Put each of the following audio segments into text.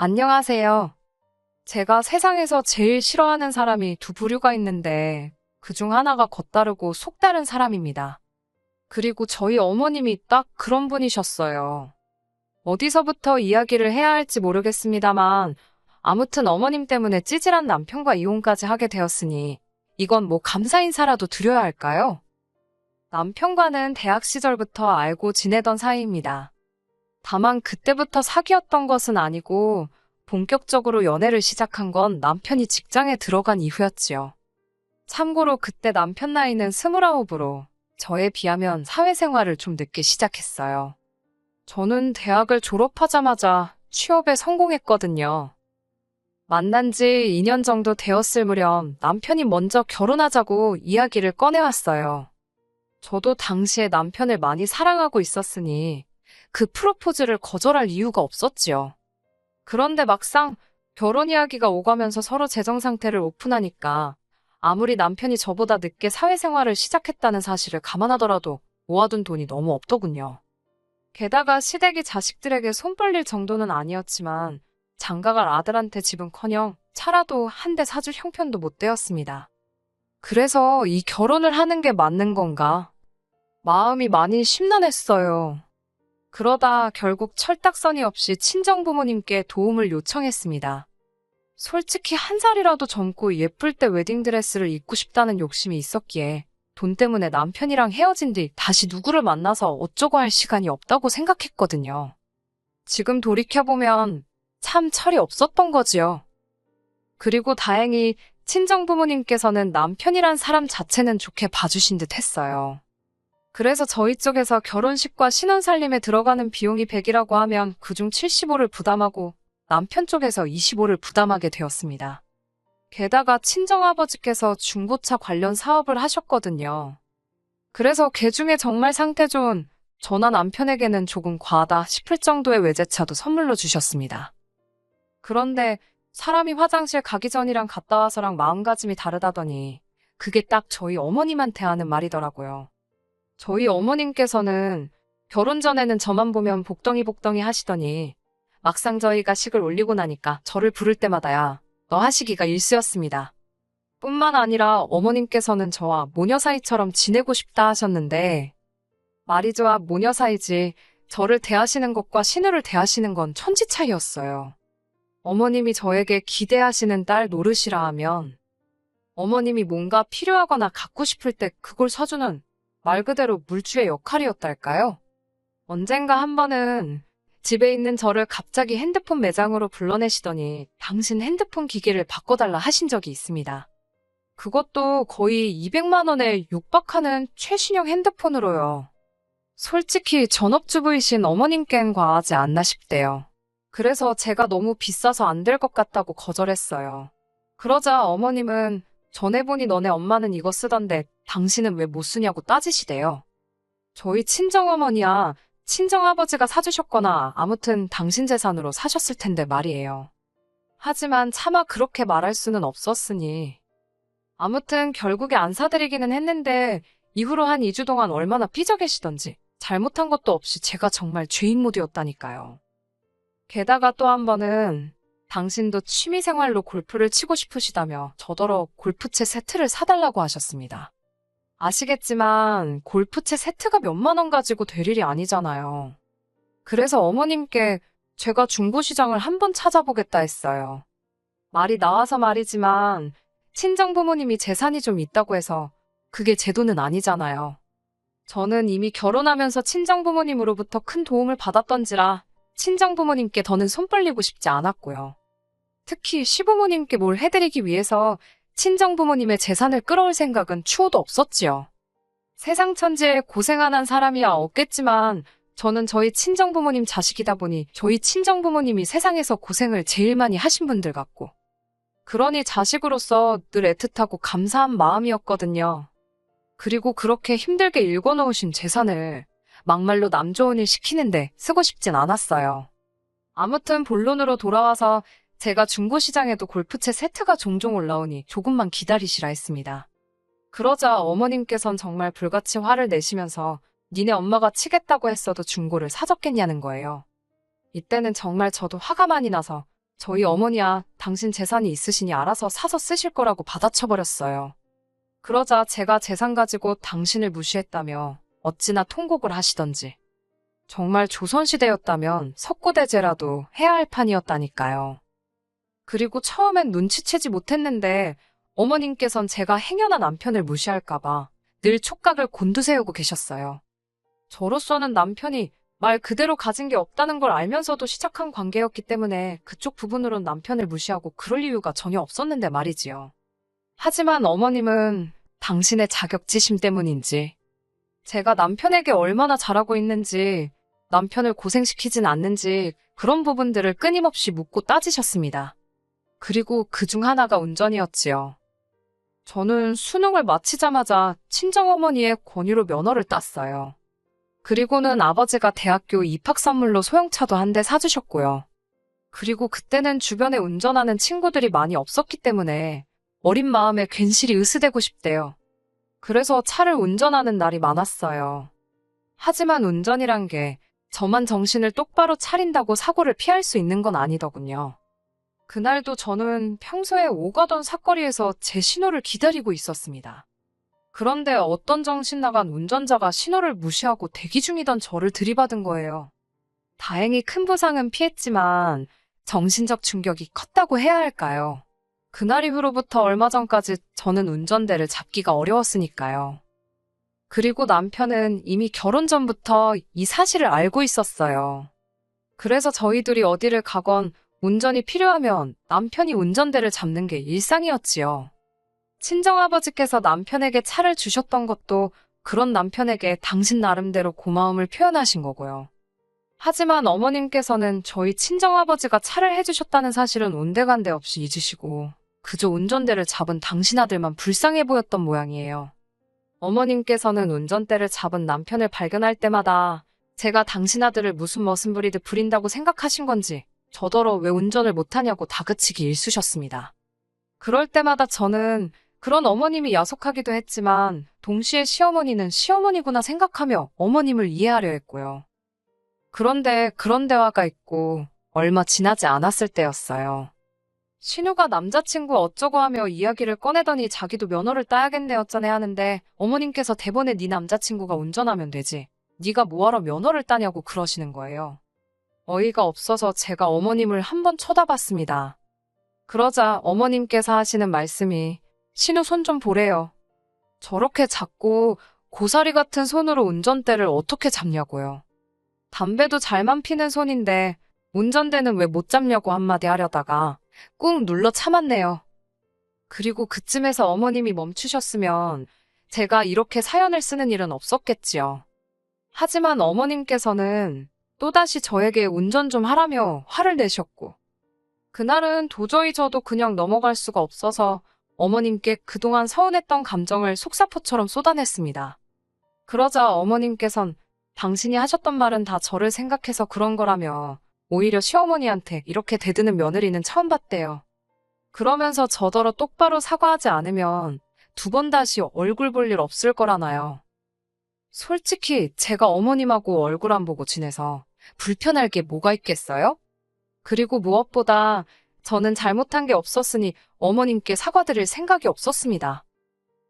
안녕하세요. 제가 세상에서 제일 싫어하는 사람이 두 부류가 있는데 그중 하나가 겉다르고 속다른 사람입니다. 그리고 저희 어머님이 딱 그런 분이셨어요. 어디서부터 이야기를 해야 할지 모르겠습니다만 아무튼 어머님 때문에 찌질한 남편과 이혼까지 하게 되었으니 이건 뭐 감사 인사라도 드려야 할까요? 남편과는 대학 시절부터 알고 지내던 사이입니다. 다만 그때부터 사귀었던 것은 아니고 본격적으로 연애를 시작한 건 남편이 직장에 들어간 이후였지요. 참고로 그때 남편 나이는 29으로 저에 비하면 사회생활을 좀 늦게 시작했어요. 저는 대학을 졸업하자마자 취업에 성공했거든요. 만난 지 2년 정도 되었을 무렵 남편이 먼저 결혼하자고 이야기를 꺼내왔어요. 저도 당시에 남편을 많이 사랑하고 있었으니 그 프로포즈를 거절할 이유가 없었지요. 그런데 막상 결혼 이야기가 오가면서 서로 재정 상태를 오픈하니까 아무리 남편이 저보다 늦게 사회생활을 시작했다는 사실을 감안하더라도 모아둔 돈이 너무 없더군요. 게다가 시댁이 자식들에게 손 벌릴 정도는 아니었지만 장가갈 아들한테 집은커녕 차라도 한 대 사줄 형편도 못 되었습니다. 그래서 이 결혼을 하는 게 맞는 건가? 마음이 많이 심란했어요. 그러다 결국 철딱서니 없이 친정부모님께 도움을 요청했습니다. 솔직히 한 살이라도 젊고 예쁠 때 웨딩드레스를 입고 싶다는 욕심이 있었기에 돈 때문에 남편이랑 헤어진 뒤 다시 누구를 만나서 어쩌고 할 시간이 없다고 생각했거든요. 지금 돌이켜보면 참 철이 없었던 거지요. 그리고 다행히 친정부모님께서는 남편이란 사람 자체는 좋게 봐주신 듯 했어요. 그래서 저희 쪽에서 결혼식과 신혼살림에 들어가는 비용이 100이라고 하면 그중 75를 부담하고 남편 쪽에서 25를 부담하게 되었습니다. 게다가 친정아버지께서 중고차 관련 사업을 하셨거든요. 그래서 개중에 정말 상태 좋은 저나 남편에게는 조금 과하다 싶을 정도의 외제차도 선물로 주셨습니다. 그런데 사람이 화장실 가기 전이랑 갔다 와서랑 마음가짐이 다르다더니 그게 딱 저희 어머님한테 하는 말이더라고요. 저희 어머님께서는 결혼 전에는 저만 보면 복덩이 하시더니 막상 저희가 식을 올리고 나니까 저를 부를 때마다야 너 하시기가 일쑤였습니다. 뿐만 아니라 어머님께서는 저와 모녀 사이처럼 지내고 싶다 하셨는데 말이 좋아 모녀 사이지 저를 대하시는 것과 신우를 대하시는 건 천지 차이였어요. 어머님이 저에게 기대하시는 딸 노릇이라 하면 어머님이 뭔가 필요하거나 갖고 싶을 때 그걸 사주는 말 그대로 물주의 역할이었달까요? 언젠가 한 번은 집에 있는 저를 갑자기 핸드폰 매장으로 불러내시더니 당신 핸드폰 기계를 바꿔달라 하신 적이 있습니다. 그것도 거의 200만 원에 육박하는 최신형 핸드폰으로요. 솔직히 전업주부이신 어머님께는 과하지 않나 싶대요. 그래서 제가 너무 비싸서 안 될 것 같다고 거절했어요. 그러자 어머님은 전에 보니 너네 엄마는 이거 쓰던데 당신은 왜 못 쓰냐고 따지시대요. 저희 친정어머니야 친정아버지가 사주셨거나 아무튼 당신 재산으로 사셨을 텐데 말이에요. 하지만 차마 그렇게 말할 수는 없었으니 아무튼 결국에 안 사드리기는 했는데 이후로 한 2주 동안 얼마나 삐져 계시던지 잘못한 것도 없이 제가 정말 죄인 모드였다니까요. 게다가 또 한 번은 당신도 취미생활로 골프를 치고 싶으시다며 저더러 골프채 세트를 사달라고 하셨습니다. 아시겠지만 골프채 세트가 몇만 원 가지고 될 일이 아니잖아요. 그래서 어머님께 제가 중고시장을 한번 찾아보겠다 했어요. 말이 나와서 말이지만 친정부모님이 재산이 좀 있다고 해서 그게 제 돈은 아니잖아요. 저는 이미 결혼하면서 친정부모님으로부터 큰 도움을 받았던지라 친정부모님께 더는 손 벌리고 싶지 않았고요. 특히 시부모님께 뭘 해드리기 위해서 친정부모님의 재산을 끌어올 생각은 추호도 없었지요. 세상 천지에 고생 안 한 사람이야 없겠지만 저는 저희 친정부모님 자식이다 보니 저희 친정부모님이 세상에서 고생을 제일 많이 하신 분들 같고 그러니 자식으로서 늘 애틋하고 감사한 마음이었거든요. 그리고 그렇게 힘들게 일궈놓으신 재산을 막말로 남 좋은 일 시키는데 쓰고 싶진 않았어요. 아무튼 본론으로 돌아와서 제가 중고시장에도 골프채 세트가 종종 올라오니 조금만 기다리시라 했습니다. 그러자 어머님께선 정말 불같이 화를 내시면서 니네 엄마가 치겠다고 했어도 중고를 사줬겠냐는 거예요. 이때는 정말 저도 화가 많이 나서 저희 어머니야 당신 재산이 있으시니 알아서 사서 쓰실 거라고 받아쳐버렸어요. 그러자 제가 재산 가지고 당신을 무시했다며 어찌나 통곡을 하시던지. 정말 조선시대였다면 석고대죄라도 해야 할 판이었다니까요. 그리고 처음엔 눈치채지 못했는데 어머님께선 제가 행여나 남편을 무시할까봐 늘 촉각을 곤두세우고 계셨어요. 저로서는 남편이 말 그대로 가진 게 없다는 걸 알면서도 시작한 관계였기 때문에 그쪽 부분으론 남편을 무시하고 그럴 이유가 전혀 없었는데 말이지요. 하지만 어머님은 당신의 자격지심 때문인지, 제가 남편에게 얼마나 잘하고 있는지, 남편을 고생시키진 않는지 그런 부분들을 끊임없이 묻고 따지셨습니다. 그리고 그중 하나가 운전이었지요. 저는 수능을 마치자마자 친정어머니의 권유로 면허를 땄어요. 그리고는 아버지가 대학교 입학 선물로 소형차도 한 대 사주셨고요. 그리고 그때는 주변에 운전하는 친구들이 많이 없었기 때문에 어린 마음에 괜시리 으스대고 싶대요. 그래서 차를 운전하는 날이 많았어요. 하지만 운전이란 게 저만 정신을 똑바로 차린다고 사고를 피할 수 있는 건 아니더군요. 그날도 저는 평소에 오가던 사거리에서 제 신호를 기다리고 있었습니다. 그런데 어떤 정신 나간 운전자가 신호를 무시하고 대기 중이던 저를 들이받은 거예요. 다행히 큰 부상은 피했지만 정신적 충격이 컸다고 해야 할까요? 그날 이후로부터 얼마 전까지 저는 운전대를 잡기가 어려웠으니까요. 그리고 남편은 이미 결혼 전부터 이 사실을 알고 있었어요. 그래서 저희 둘이 어디를 가건 운전이 필요하면 남편이 운전대를 잡는 게 일상이었지요. 친정아버지께서 남편에게 차를 주셨던 것도 그런 남편에게 당신 나름대로 고마움을 표현하신 거고요. 하지만 어머님께서는 저희 친정아버지가 차를 해주셨다는 사실은 온데간데 없이 잊으시고 그저 운전대를 잡은 당신 아들만 불쌍해 보였던 모양이에요. 어머님께서는 운전대를 잡은 남편을 발견할 때마다 제가 당신 아들을 무슨 머슴 부리듯 부린다고 생각하신 건지 저더러 왜 운전을 못하냐고 다그치기 일쑤셨습니다. 그럴 때마다 저는 그런 어머님이 야속하기도 했지만 동시에 시어머니는 시어머니구나 생각하며 어머님을 이해하려 했고요. 그런데 그런 대화가 있고 얼마 지나지 않았을 때였어요. 신우가 남자친구 어쩌고 하며 이야기를 꺼내더니 자기도 면허를 따야겠네 어쩌네 하는데 어머님께서 대본에 네 남자친구가 운전하면 되지. 네가 뭐하러 면허를 따냐고 그러시는 거예요. 어이가 없어서 제가 어머님을 한번 쳐다봤습니다. 그러자 어머님께서 하시는 말씀이 신우 손 좀 보래요. 저렇게 작고 고사리 같은 손으로 운전대를 어떻게 잡냐고요. 담배도 잘만 피는 손인데 운전대는 왜 못 잡냐고 한마디 하려다가 꾹 눌러 참았네요. 그리고 그쯤에서 어머님이 멈추셨으면 제가 이렇게 사연을 쓰는 일은 없었겠지요. 하지만 어머님께서는 또다시 저에게 운전 좀 하라며 화를 내셨고 그날은 도저히 저도 그냥 넘어갈 수가 없어서 어머님께 그동안 서운했던 감정을 속사포처럼 쏟아냈습니다. 그러자 어머님께선 당신이 하셨던 말은 다 저를 생각해서 그런 거라며 오히려 시어머니한테 이렇게 대드는 며느리는 처음 봤대요. 그러면서 저더러 똑바로 사과하지 않으면 두 번 다시 얼굴 볼 일 없을 거라나요. 솔직히 제가 어머님하고 얼굴 안 보고 지내서 불편할 게 뭐가 있겠어요? 그리고 무엇보다 저는 잘못한 게 없었으니 어머님께 사과드릴 생각이 없었습니다.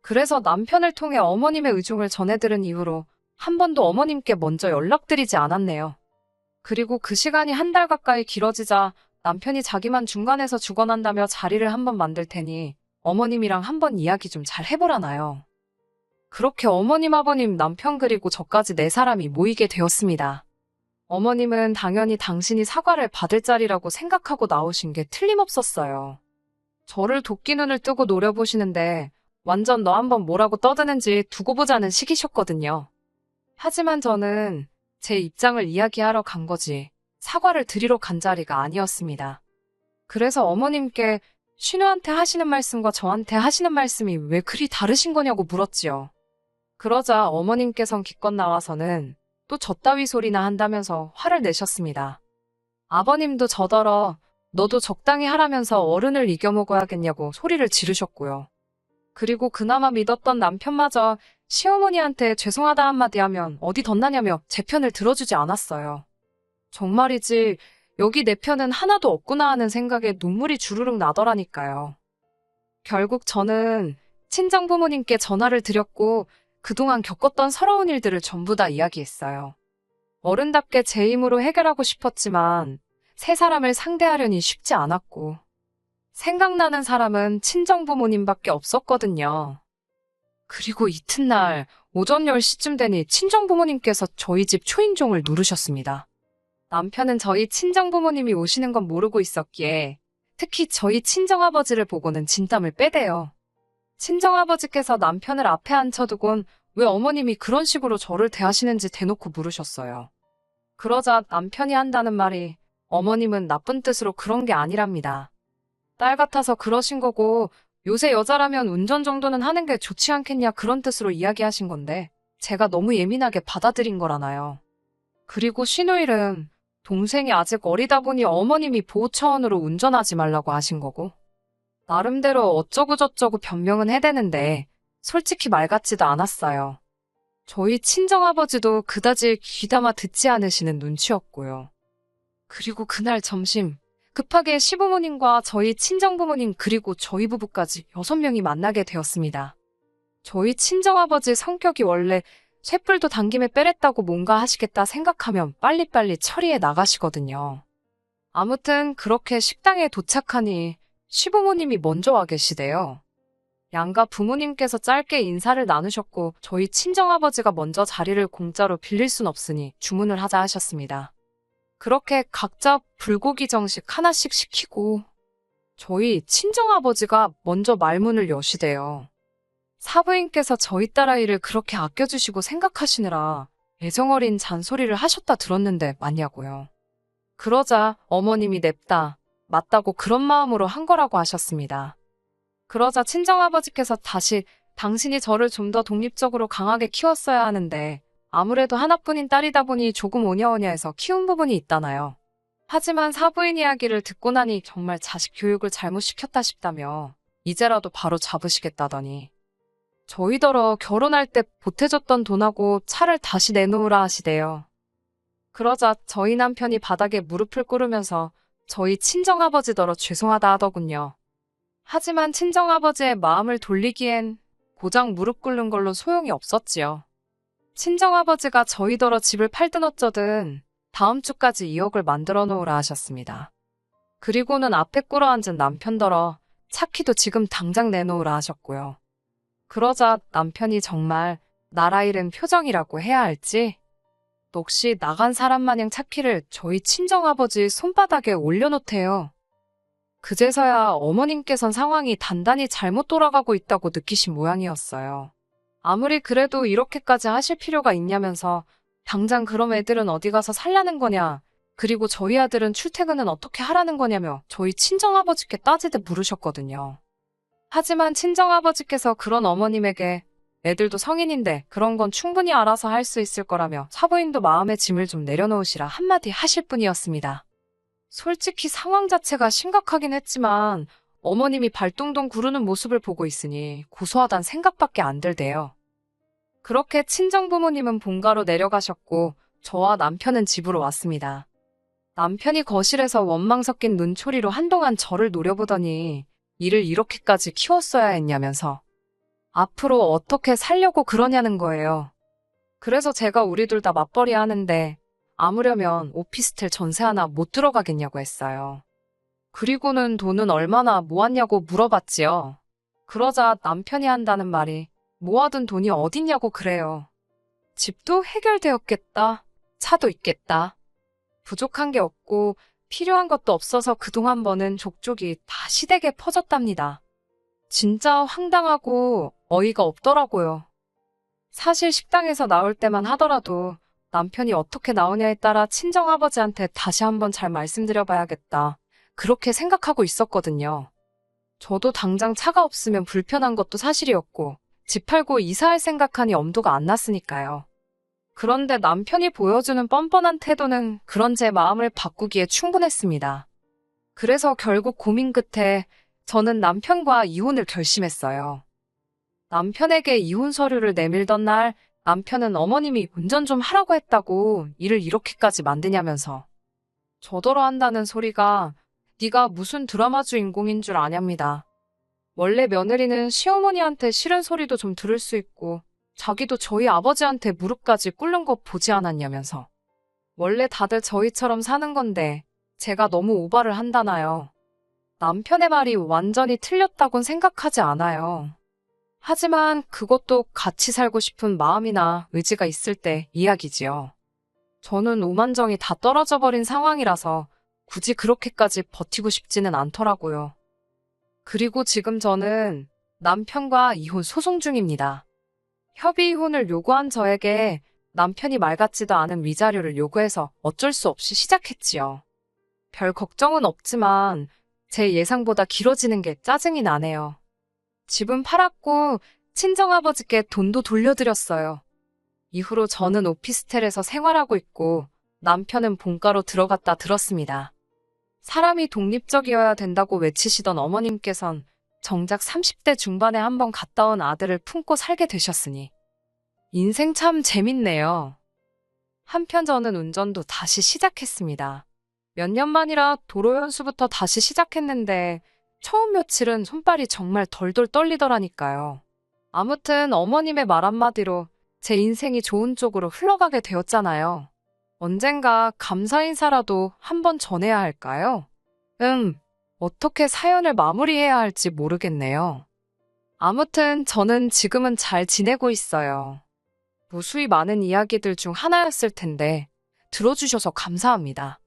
그래서 남편을 통해 어머님의 의중을 전해들은 이후로 한 번도 어머님께 먼저 연락드리지 않았네요. 그리고 그 시간이 한 달 가까이 길어지자 남편이 자기만 중간에서 죽어난다며 자리를 한번 만들 테니 어머님이랑 한번 이야기 좀 잘 해보라나요. 그렇게 어머님, 아버님, 남편 그리고 저까지 네 사람이 모이게 되었습니다. 어머님은 당연히 당신이 사과를 받을 자리라고 생각하고 나오신 게 틀림없었어요. 저를 도끼 눈을 뜨고 노려보시는데 완전 너 한번 뭐라고 떠드는지 두고 보자는 식이셨거든요. 하지만 저는 제 입장을 이야기하러 간 거지 사과를 드리러 간 자리가 아니었습니다. 그래서 어머님께 신우한테 하시는 말씀과 저한테 하시는 말씀이 왜 그리 다르신 거냐고 물었지요. 그러자 어머님께선 기껏 나와서는 또 저따위 소리나 한다면서 화를 내셨습니다. 아버님도 저더러 너도 적당히 하라면서 어른을 이겨먹어야겠냐고 소리를 지르셨고요. 그리고 그나마 믿었던 남편마저 시어머니한테 죄송하다 한마디 하면 어디 덧나냐며 제 편을 들어주지 않았어요. 정말이지 여기 내 편은 하나도 없구나 하는 생각에 눈물이 주르륵 나더라니까요. 결국 저는 친정부모님께 전화를 드렸고 그동안 겪었던 서러운 일들을 전부 다 이야기했어요. 어른답게 제 힘으로 해결하고 싶었지만 세 사람을 상대하려니 쉽지 않았고 생각나는 사람은 친정부모님밖에 없었거든요. 그리고 이튿날 오전 10시쯤 되니 친정부모님께서 저희 집 초인종을 누르셨습니다. 남편은 저희 친정부모님이 오시는 건 모르고 있었기에 특히 저희 친정아버지를 보고는 진땀을 빼대요. 친정아버지께서 남편을 앞에 앉혀두곤 왜 어머님이 그런 식으로 저를 대하시는지 대놓고 물으셨어요. 그러자 남편이 한다는 말이 어머님은 나쁜 뜻으로 그런 게 아니랍니다. 딸 같아서 그러신 거고 요새 여자라면 운전 정도는 하는 게 좋지 않겠냐 그런 뜻으로 이야기하신 건데 제가 너무 예민하게 받아들인 거라나요. 그리고 신우일은 동생이 아직 어리다 보니 어머님이 보호 차원으로 운전하지 말라고 하신 거고 나름대로 어쩌고저쩌고 변명은 해대는데 솔직히 말 같지도 않았어요. 저희 친정아버지도 그다지 귀담아 듣지 않으시는 눈치였고요. 그리고 그날 점심 급하게 시부모님과 저희 친정부모님 그리고 저희 부부까지 6명이 만나게 되었습니다. 저희 친정아버지 성격이 원래 쇳불도 당김에 빼랬다고 뭔가 하시겠다 생각하면 빨리빨리 처리해 나가시거든요. 아무튼 그렇게 식당에 도착하니 시부모님이 먼저 와 계시대요. 양가 부모님께서 짧게 인사를 나누셨고 저희 친정아버지가 먼저 자리를 공짜로 빌릴 순 없으니 주문을 하자 하셨습니다. 그렇게 각자 불고기 정식 하나씩 시키고 저희 친정아버지가 먼저 말문을 여시대요. 사부인께서 저희 딸아이를 그렇게 아껴주시고 생각하시느라 애정어린 잔소리를 하셨다 들었는데 맞냐고요. 그러자 어머님이 냅다 맞다고 그런 마음으로 한 거라고 하셨습니다. 그러자 친정아버지께서 다시 당신이 저를 좀 더 독립적으로 강하게 키웠어야 하는데 아무래도 하나뿐인 딸이다 보니 조금 오냐오냐해서 키운 부분이 있다나요. 하지만 사부인 이야기를 듣고 나니 정말 자식 교육을 잘못 시켰다 싶다며 이제라도 바로 잡으시겠다더니 저희더러 결혼할 때 보태줬던 돈하고 차를 다시 내놓으라 하시대요. 그러자 저희 남편이 바닥에 무릎을 꿇으면서 저희 친정아버지더러 죄송하다 하더군요. 하지만 친정아버지의 마음을 돌리기엔 고작 무릎 꿇는 걸로 소용이 없었지요. 친정아버지가 저희더러 집을 팔든 어쩌든 다음 주까지 2억을 만들어 놓으라 하셨습니다. 그리고는 앞에 꿇어앉은 남편더러 차키도 지금 당장 내놓으라 하셨고요. 그러자 남편이 정말 나라 잃은 표정이라고 해야 할지 넋이 나간 사람 마냥 차키를 저희 친정아버지 손바닥에 올려놓대요. 그제서야 어머님께선 상황이 단단히 잘못 돌아가고 있다고 느끼신 모양이었어요. 아무리 그래도 이렇게까지 하실 필요가 있냐면서 당장 그럼 애들은 어디 가서 살라는 거냐 그리고 저희 아들은 출퇴근은 어떻게 하라는 거냐며 저희 친정아버지께 따지듯 물으셨거든요. 하지만 친정아버지께서 그런 어머님에게 애들도 성인인데 그런 건 충분히 알아서 할 수 있을 거라며 사부인도 마음의 짐을 좀 내려놓으시라 한마디 하실 뿐이었습니다. 솔직히 상황 자체가 심각하긴 했지만 어머님이 발동동 구르는 모습을 보고 있으니 고소하단 생각밖에 안 들대요. 그렇게 친정부모님은 본가로 내려가셨고 저와 남편은 집으로 왔습니다. 남편이 거실에서 원망 섞인 눈초리로 한동안 저를 노려보더니 이를 이렇게까지 키웠어야 했냐면서 앞으로 어떻게 살려고 그러냐는 거예요. 그래서 제가 우리 둘 다 맞벌이 하는데 아무려면 오피스텔 전세 하나 못 들어가겠냐고 했어요. 그리고는 돈은 얼마나 모았냐고 물어봤지요. 그러자 남편이 한다는 말이 모아둔 돈이 어딨냐고 그래요. 집도 해결되었겠다. 차도 있겠다. 부족한 게 없고 필요한 것도 없어서 그동안 버는 족족이 다 시댁에 퍼졌답니다. 진짜 황당하고 어이가 없더라고요. 사실 식당에서 나올 때만 하더라도 남편이 어떻게 나오냐에 따라 친정아버지한테 다시 한번 잘 말씀드려봐야겠다. 그렇게 생각하고 있었거든요. 저도 당장 차가 없으면 불편한 것도 사실이었고 집 팔고 이사할 생각하니 엄두가 안 났으니까요. 그런데 남편이 보여주는 뻔뻔한 태도는 그런 제 마음을 바꾸기에 충분했습니다. 그래서 결국 고민 끝에 저는 남편과 이혼을 결심했어요. 남편에게 이혼 서류를 내밀던 날 남편은 어머님이 운전 좀 하라고 했다고 일을 이렇게까지 만드냐면서 저더러 한다는 소리가 네가 무슨 드라마 주인공인 줄 아냐입니다. 원래 며느리는 시어머니한테 싫은 소리도 좀 들을 수 있고 자기도 저희 아버지한테 무릎까지 꿇는 거 보지 않았냐면서. 원래 다들 저희처럼 사는 건데 제가 너무 오바를 한다나요. 남편의 말이 완전히 틀렸다곤 생각하지 않아요. 하지만 그것도 같이 살고 싶은 마음이나 의지가 있을 때 이야기지요. 저는 오만정이 다 떨어져 버린 상황이라서 굳이 그렇게까지 버티고 싶지는 않더라고요. 그리고 지금 저는 남편과 이혼 소송 중입니다. 협의 이혼을 요구한 저에게 남편이 말 같지도 않은 위자료를 요구해서 어쩔 수 없이 시작했지요. 별 걱정은 없지만 제 예상보다 길어지는 게 짜증이 나네요. 집은 팔았고 친정아버지께 돈도 돌려드렸어요. 이후로 저는 오피스텔에서 생활하고 있고 남편은 본가로 들어갔다 들었습니다. 사람이 독립적이어야 된다고 외치시던 어머님께선 정작 30대 중반에 한번 갔다 온 아들을 품고 살게 되셨으니 인생 참 재밌네요. 한편 저는 운전도 다시 시작했습니다. 몇 년 만이라 도로 연수부터 다시 시작했는데 처음 며칠은 손발이 정말 덜덜 떨리더라니까요. 아무튼 어머님의 말 한마디로 제 인생이 좋은 쪽으로 흘러가게 되었잖아요. 언젠가 감사 인사라도 한번 전해야 할까요? 어떻게 사연을 마무리해야 할지 모르겠네요. 아무튼 저는 지금은 잘 지내고 있어요. 무수히 많은 이야기들 중 하나였을 텐데 들어주셔서 감사합니다.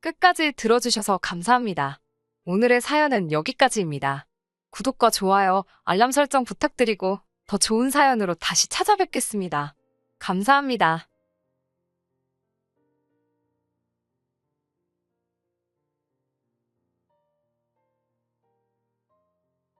끝까지 들어주셔서 감사합니다. 오늘의 사연은 여기까지입니다. 구독과 좋아요, 알람 설정 부탁드리고 더 좋은 사연으로 다시 찾아뵙겠습니다. 감사합니다.